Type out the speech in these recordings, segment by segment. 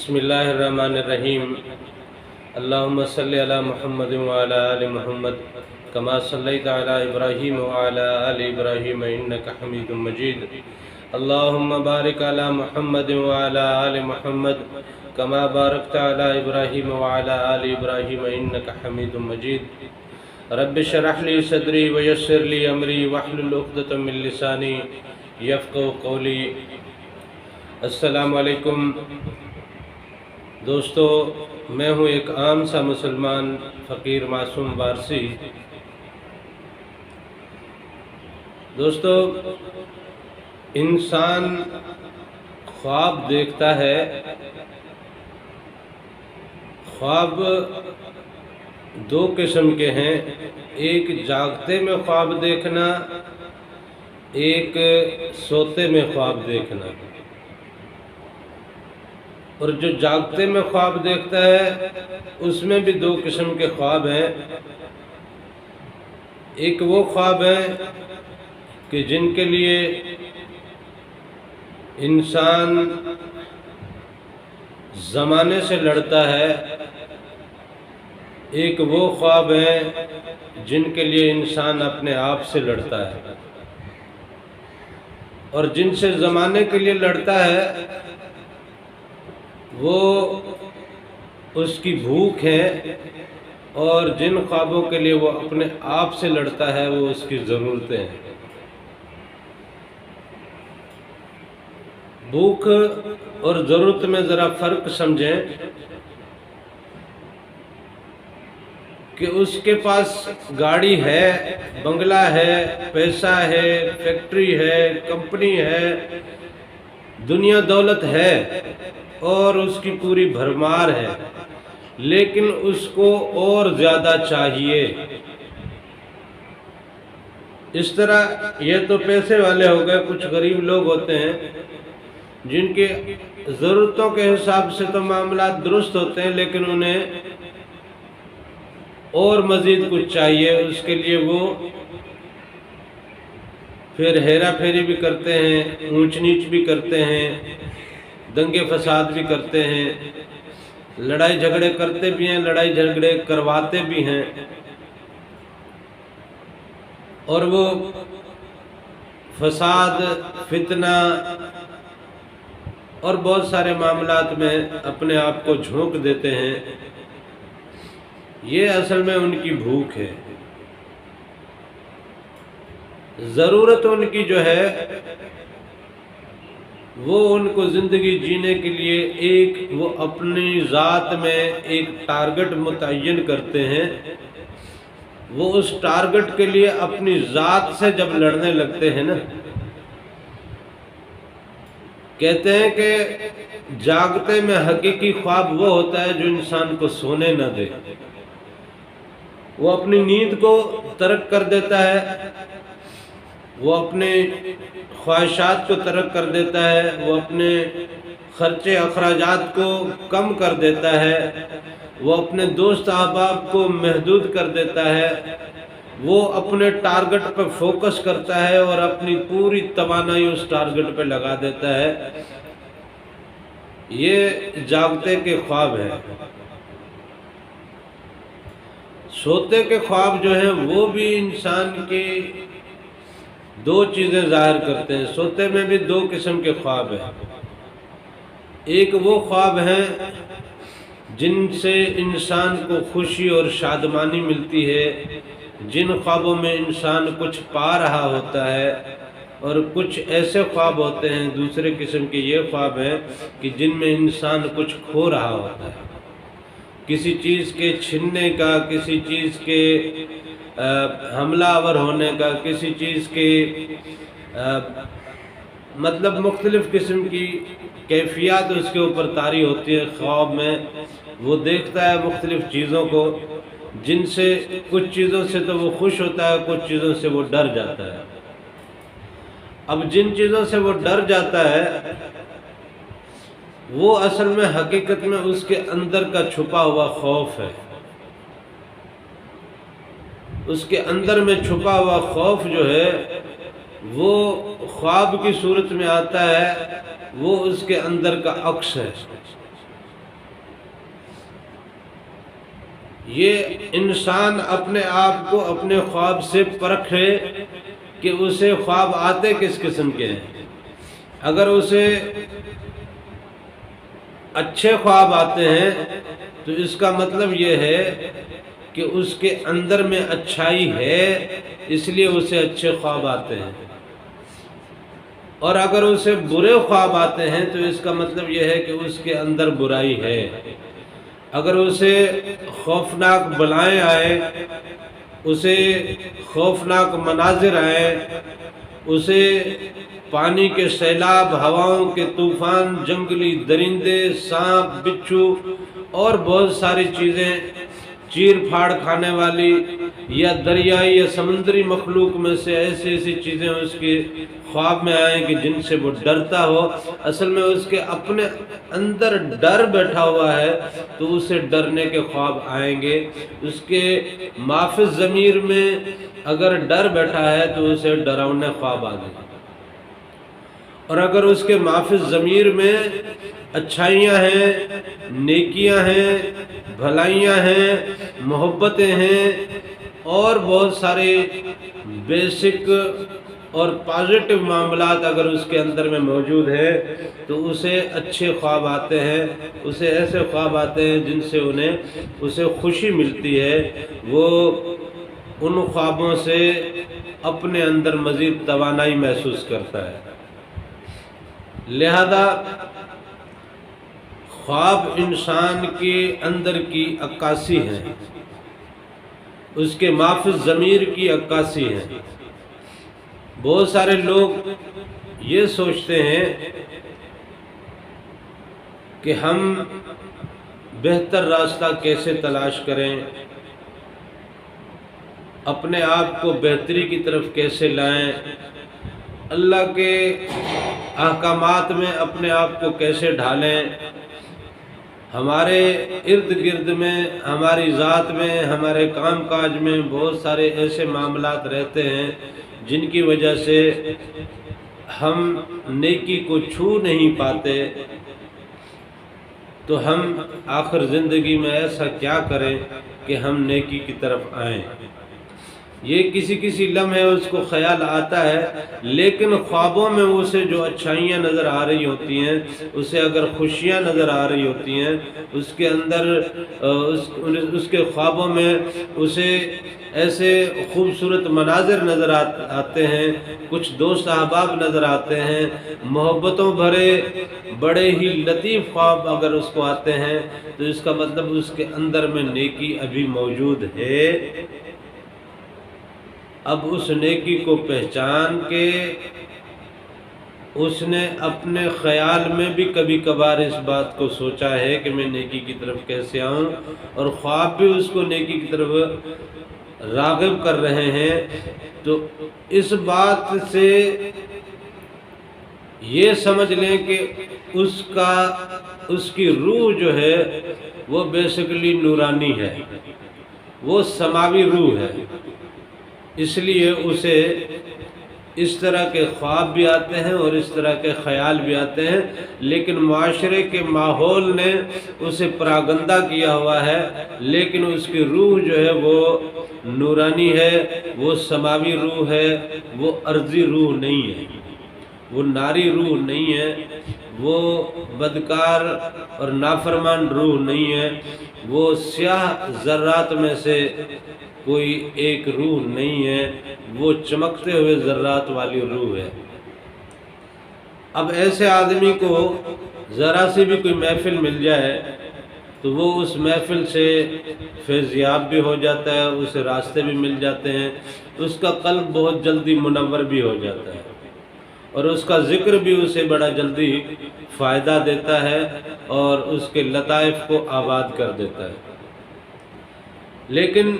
بسم اللہ الرحمن الرحیم اللہم صلی علی محمد وعلی آل محمد کما صلیت علی ابراہیم وعلی آل ابراہیم انک حمید مجید اللہم بارک علی محمد وعلی آل محمد کما بارکت علی ابراہیم وعلی آل ابراہیم انک حمید مجید رب اشرح لی صدری ویسر لی امری واحلل عقدۃ من لسانی یفقہوا قولی۔ السلام علیکم دوستو، میں ہوں ایک عام سا مسلمان فقیر معصوم وارثی۔ دوستو، انسان خواب دیکھتا ہے۔ خواب دو قسم کے ہیں، ایک جاگتے میں خواب دیکھنا، ایک سوتے میں خواب دیکھنا۔ اور جو جاگتے میں خواب دیکھتا ہے اس میں بھی دو قسم کے خواب ہیں۔ ایک وہ خواب ہیں کہ جن کے لیے انسان زمانے سے لڑتا ہے، ایک وہ خواب ہیں جن کے لیے انسان اپنے آپ سے لڑتا ہے۔ اور جن سے زمانے کے لیے لڑتا ہے وہ اس کی بھوک ہے، اور جن خوابوں کے لیے وہ اپنے آپ سے لڑتا ہے وہ اس کی ضرورتیں ہیں۔ بھوک اور ضرورت میں ذرا فرق سمجھیں کہ اس کے پاس گاڑی ہے، بنگلہ ہے، پیسہ ہے، فیکٹری ہے، کمپنی ہے، دنیا دولت ہے اور اس کی پوری بھرمار ہے، لیکن اس کو اور زیادہ چاہیے۔ اس طرح یہ تو پیسے والے ہو گئے، کچھ غریب لوگ ہوتے ہیں جن کے ضرورتوں کے حساب سے تو معاملات درست ہوتے ہیں، لیکن انہیں اور مزید کچھ چاہیے۔ اس کے لیے وہ پھر ہیرا پھیری بھی کرتے ہیں، اونچ نیچ بھی کرتے ہیں، دنگے فساد بھی کرتے ہیں، لڑائی جھگڑے کرتے بھی ہیں، لڑائی جھگڑے کرواتے بھی ہیں، اور وہ فساد، فتنہ اور بہت سارے معاملات میں اپنے آپ کو جھونک دیتے ہیں۔ یہ اصل میں ان کی بھوک ہے۔ ضرورت ان کی جو ہے وہ ان کو زندگی جینے کے لیے ایک وہ اپنی ذات میں ایک ٹارگٹ متعین کرتے ہیں۔ وہ اس ٹارگٹ کے لیے اپنی ذات سے جب لڑنے لگتے ہیں نا، کہتے ہیں کہ جاگتے میں حقیقی خواب وہ ہوتا ہے جو انسان کو سونے نہ دے۔ وہ اپنی نیند کو ترک کر دیتا ہے، وہ اپنے خواہشات کو ترک کر دیتا ہے، وہ اپنے خرچے اخراجات کو کم کر دیتا ہے، وہ اپنے دوست احباب کو محدود کر دیتا ہے، وہ اپنے ٹارگٹ پہ فوکس کرتا ہے اور اپنی پوری توانائی اس ٹارگٹ پہ لگا دیتا ہے۔ یہ جاگتے کے خواب ہیں۔ سوتے کے خواب جو ہیں وہ بھی انسان کی دو چیزیں ظاہر کرتے ہیں۔ سوتے میں بھی دو قسم کے خواب ہیں۔ ایک وہ خواب ہیں جن سے انسان کو خوشی اور شادمانی ملتی ہے، جن خوابوں میں انسان کچھ پا رہا ہوتا ہے، اور کچھ ایسے خواب ہوتے ہیں دوسرے قسم کے یہ خواب ہیں کہ جن میں انسان کچھ کھو رہا ہوتا ہے، کسی چیز کے چھننے کا، کسی چیز کے حملہ آور ہونے کا، کسی چیز کے مطلب مختلف قسم کی کیفیات اس کے اوپر طاری ہوتی ہے۔ خواب میں وہ دیکھتا ہے مختلف چیزوں کو، جن سے کچھ چیزوں سے تو وہ خوش ہوتا ہے، کچھ چیزوں سے وہ ڈر جاتا ہے۔ اب جن چیزوں سے وہ ڈر جاتا ہے وہ اصل میں حقیقت میں اس کے اندر کا چھپا ہوا خوف ہے۔ اس کے اندر میں چھپا ہوا خوف جو ہے وہ خواب کی صورت میں آتا ہے، وہ اس کے اندر کا عکس ہے۔ یہ انسان اپنے آپ کو اپنے خواب سے پرکھے کہ اسے خواب آتے کس قسم کے ہیں۔ اگر اسے اچھے خواب آتے ہیں تو اس کا مطلب یہ ہے کہ اس کے اندر میں اچھائی ہے، اس لیے اسے اچھے خواب آتے ہیں۔ اور اگر اسے برے خواب آتے ہیں تو اس کا مطلب یہ ہے کہ اس کے اندر برائی ہے۔ اگر اسے خوفناک بلائیں آئے، اسے خوفناک مناظر آئے، اسے پانی کے سیلاب، ہواؤں کے طوفان، جنگلی درندے، سانپ، بچھو اور بہت ساری چیزیں چیر پھاڑ کھانے والی یا دریائی یا سمندری مخلوق میں سے ایسی چیزیں اس کے خواب میں آئیں کہ جن سے وہ ڈرتا ہو، اصل میں اس کے اپنے اندر ڈر بیٹھا ہوا ہے تو اسے ڈرنے کے خواب آئیں گے۔ اس کے مافی ضمیر میں اگر ڈر بیٹھا ہے تو اسے ڈراؤنے خواب آ گئے، اور اگر اس کے مافی ضمیر میں اچھائیاں ہیں، نیکیاں ہیں، بھلائیاں ہیں، محبتیں ہیں اور بہت سارے بیسک اور پازیٹو معاملات اگر اس کے اندر میں موجود ہیں تو اسے اچھے خواب آتے ہیں، اسے ایسے خواب آتے ہیں جن سے اسے خوشی ملتی ہے، وہ ان خوابوں سے اپنے اندر مزید توانائی محسوس کرتا ہے۔ لہذا خواب انسان کے اندر کی عکاسی ہے، اس کے مافی ضمیر کی عکاسی ہے۔ بہت سارے لوگ یہ سوچتے ہیں کہ ہم بہتر راستہ کیسے تلاش کریں، اپنے آپ کو بہتری کی طرف کیسے لائیں، اللہ کے احکامات میں اپنے آپ کو کیسے ڈھالیں۔ ہمارے ارد گرد میں، ہماری ذات میں، ہمارے کام کاج میں بہت سارے ایسے معاملات رہتے ہیں جن کی وجہ سے ہم نیکی کو چھو نہیں پاتے، تو ہم آخر زندگی میں ایسا کیا کریں کہ ہم نیکی کی طرف آئیں۔ یہ کسی لمحے اس کو خیال آتا ہے، لیکن خوابوں میں اسے جو اچھائیاں نظر آ رہی ہوتی ہیں، اسے اگر خوشیاں نظر آ رہی ہوتی ہیں، اس کے اندر اس کے خوابوں میں اسے ایسے خوبصورت مناظر نظر آتے ہیں، کچھ دوست احباب نظر آتے ہیں، محبتوں بھرے بڑے ہی لطیف خواب اگر اس کو آتے ہیں تو اس کا مطلب اس کے اندر میں نیکی ابھی موجود ہے۔ اب اس نیکی کو پہچان کے اس نے اپنے خیال میں بھی کبھی کبھار اس بات کو سوچا ہے کہ میں نیکی کی طرف کیسے آؤں، اور خواب بھی اس کو نیکی کی طرف راغب کر رہے ہیں، تو اس بات سے یہ سمجھ لیں کہ اس کی روح جو ہے وہ بیسیکلی نورانی ہے، وہ سماوی روح ہے، اس لیے اسے اس طرح کے خواب بھی آتے ہیں اور اس طرح کے خیال بھی آتے ہیں، لیکن معاشرے کے ماحول نے اسے پراگندہ کیا ہوا ہے، لیکن اس کی روح جو ہے وہ نورانی ہے، وہ سماوی روح ہے، وہ ارضی روح نہیں ہے، وہ ناری روح نہیں ہے، وہ بدکار اور نافرمان روح نہیں ہے، وہ سیاہ ذرات میں سے کوئی ایک روح نہیں ہے، وہ چمکتے ہوئے ذرات والی روح ہے۔ اب ایسے آدمی کو ذرا سی بھی کوئی محفل مل جائے تو وہ اس محفل سے فیضیاب بھی ہو جاتا ہے، اسے راستے بھی مل جاتے ہیں، اس کا قلب بہت جلدی منور بھی ہو جاتا ہے، اور اس کا ذکر بھی اسے بڑا جلدی فائدہ دیتا ہے اور اس کے لطائف کو آباد کر دیتا ہے۔ لیکن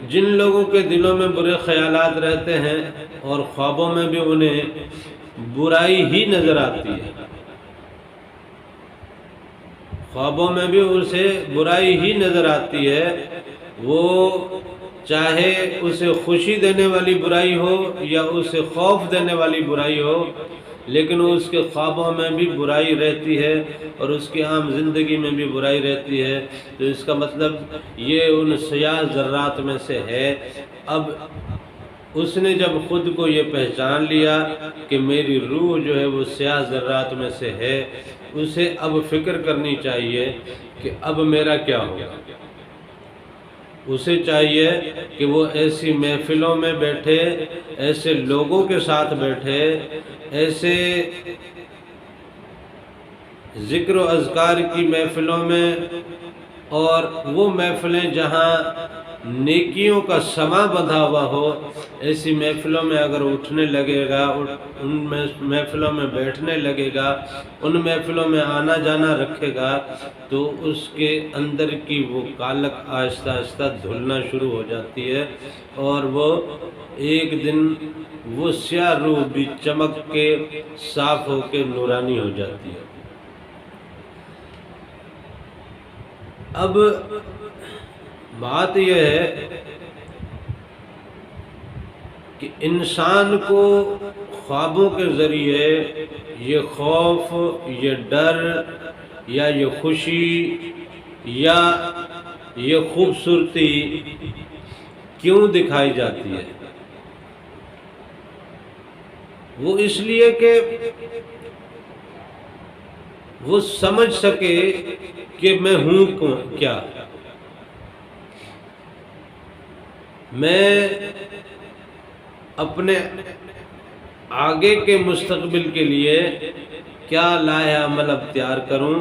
جن لوگوں کے دلوں میں برے خیالات رہتے ہیں اور خوابوں میں بھی انہیں برائی ہی نظر آتی ہے، خوابوں میں بھی اسے برائی ہی نظر آتی ہے، وہ چاہے اسے خوشی دینے والی برائی ہو یا اسے خوف دینے والی برائی ہو، لیکن اس کے خوابوں میں بھی برائی رہتی ہے اور اس کی عام زندگی میں بھی برائی رہتی ہے، تو اس کا مطلب یہ ان سیاہ ذرات میں سے ہے۔ اب اس نے جب خود کو یہ پہچان لیا کہ میری روح جو ہے وہ سیاہ ذرات میں سے ہے، اسے اب فکر کرنی چاہیے کہ اب میرا کیا ہوگا۔ اسے چاہیے کہ وہ ایسی محفلوں میں بیٹھے، ایسے لوگوں کے ساتھ بیٹھے، ایسے ذکر و اذکار کی محفلوں میں، اور وہ محفلیں جہاں نیکیوں کا سما بندھا ہوا ہو، ایسی محفلوں میں اگر اٹھنے لگے گا، ان محفلوں میں بیٹھنے لگے گا، ان محفلوں میں آنا جانا رکھے گا، تو اس کے اندر کی وہ کالک آہستہ آہستہ دھلنا شروع ہو جاتی ہے، اور وہ ایک دن وہ سیاہ روح بھی چمک کے صاف ہو کے نورانی ہو جاتی ہے۔ اب بات یہ ہے کہ انسان کو خوابوں کے ذریعے یہ خوف، یہ ڈر، یا یہ خوشی، یا یہ خوبصورتی کیوں دکھائی جاتی ہے؟ وہ اس لیے کہ وہ سمجھ سکے کہ میں ہوں کیا، میں اپنے آگے کے مستقبل کے لیے کیا لائحہ عمل اختیار کروں،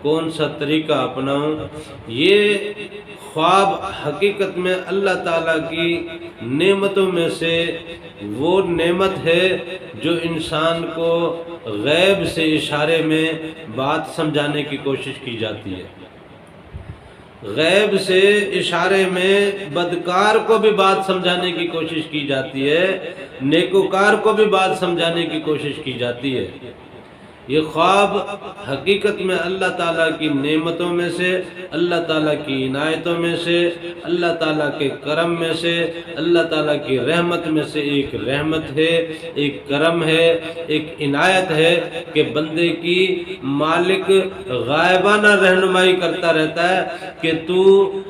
کون سا طریقہ اپناؤں۔ یہ خواب حقیقت میں اللہ تعالیٰ کی نعمتوں میں سے وہ نعمت ہے جو انسان کو غیب سے اشارے میں بات سمجھانے کی کوشش کی جاتی ہے۔ غیب سے اشارے میں بدکار کو بھی بات سمجھانے کی کوشش کی جاتی ہے، نیکوکار کو بھی بات سمجھانے کی کوشش کی جاتی ہے۔ یہ خواب حقیقت میں اللہ تعالیٰ کی نعمتوں میں سے، اللہ تعالیٰ کی عنایتوں میں سے، اللہ تعالیٰ کے کرم میں سے، اللہ تعالیٰ کی رحمت میں سے ایک رحمت ہے، ایک کرم ہے، ایک عنایت ہے کہ بندے کی مالک غائبانہ رہنمائی کرتا رہتا ہے کہ تو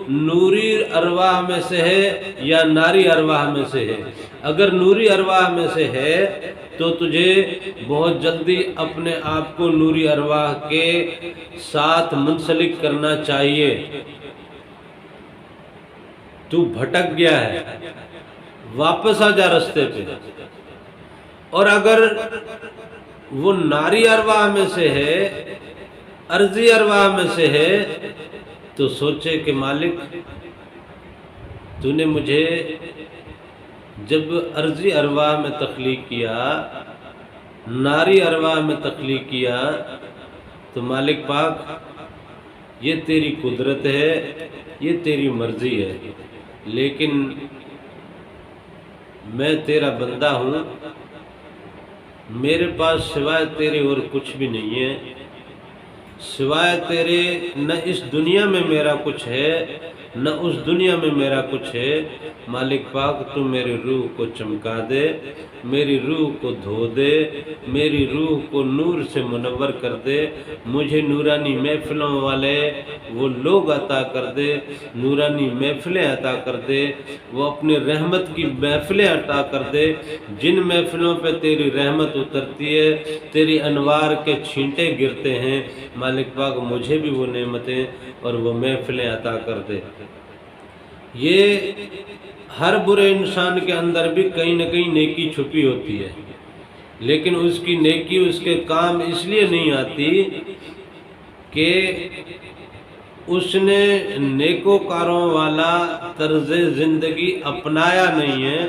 نوری ارواح میں سے ہے یا ناری ارواح میں سے ہے۔ اگر نوری ارواح میں سے ہے تو تجھے بہت جلدی اپنے آپ کو نوری ارواح کے ساتھ منسلک کرنا چاہیے۔ تو بھٹک گیا ہے، واپس آ جا رستے پہ۔ اور اگر وہ ناری ارواح میں سے ہے، ارضی ارواح میں سے ہے، تو سوچے کہ مالک تو نے مجھے جب ارضی ارواح میں تخلیق کیا، ناری ارواح میں تخلیق کیا، تو مالک پاک یہ تیری قدرت ہے، یہ تیری مرضی ہے، لیکن میں تیرا بندہ ہوں، میرے پاس سوائے تیرے اور کچھ بھی نہیں ہے، سوائے تیرے نہ اس دنیا میں میرا کچھ ہے نہ اس دنیا میں میرا کچھ ہے۔ مالک پاک تو میری روح کو چمکا دے، میری روح کو دھو دے، میری روح کو نور سے منور کر دے، مجھے نورانی محفلوں والے وہ لوگ عطا کر دے، نورانی محفلیں عطا کر دے، وہ اپنی رحمت کی محفلیں عطا کر دے، جن محفلوں پہ تیری رحمت اترتی ہے، تیری انوار کے چھینٹے گرتے ہیں۔ مالک پاک مجھے بھی وہ نعمتیں اور وہ محفلیں عطا کر دے۔ یہ ہر برے انسان کے اندر بھی کہیں نہ کہیں نیکی چھپی ہوتی ہے، لیکن اس کی نیکی اس کے کام اس لیے نہیں آتی کہ اس نے نیکوکاروں والا طرز زندگی اپنایا نہیں ہے،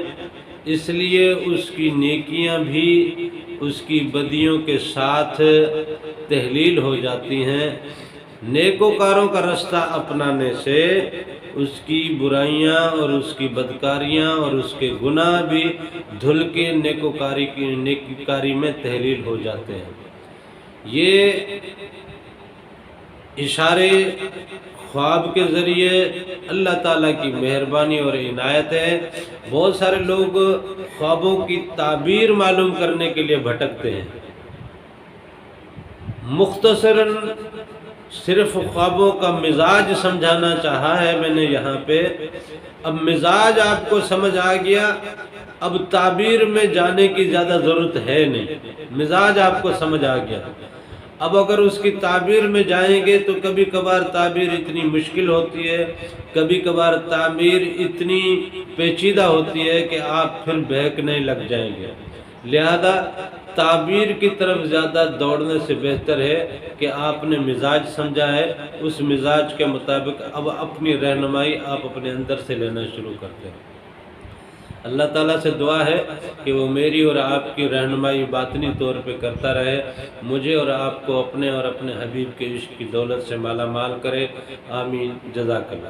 اس لیے اس کی نیکیاں بھی اس کی بدیوں کے ساتھ تحلیل ہو جاتی ہیں۔ نیکوکاروں کا رستہ اپنانے سے اس کی برائیاں اور اس کی بدکاریاں اور اس کے گناہ بھی دھل کے نیکوکاری میں تحلیل ہو جاتے ہیں۔ یہ اشارے خواب کے ذریعے اللہ تعالیٰ کی مہربانی اور عنایت ہے۔ بہت سارے لوگ خوابوں کی تعبیر معلوم کرنے کے لیے بھٹکتے ہیں۔ مختصراً صرف خوابوں کا مزاج سمجھانا چاہا ہے میں نے یہاں پہ۔ اب مزاج آپ کو سمجھ آ گیا، اب تعبیر میں جانے کی زیادہ ضرورت ہے نہیں، مزاج آپ کو سمجھ آ گیا۔ اب اگر اس کی تعبیر میں جائیں گے تو کبھی کبھار تعبیر اتنی مشکل ہوتی ہے، کبھی کبھار تعبیر اتنی پیچیدہ ہوتی ہے کہ آپ پھر بہکنے لگ جائیں گے۔ لہذا تعبیر کی طرف زیادہ دوڑنے سے بہتر ہے کہ آپ نے مزاج سمجھا ہے، اس مزاج کے مطابق اب اپنی رہنمائی آپ اپنے اندر سے لینا شروع کرتے ہیں۔ اللہ تعالیٰ سے دعا ہے کہ وہ میری اور آپ کی رہنمائی باطنی طور پہ کرتا رہے، مجھے اور آپ کو اپنے اور اپنے حبیب کے عشق کی دولت سے مالا مال کرے۔ آمین۔ جزاک اللہ۔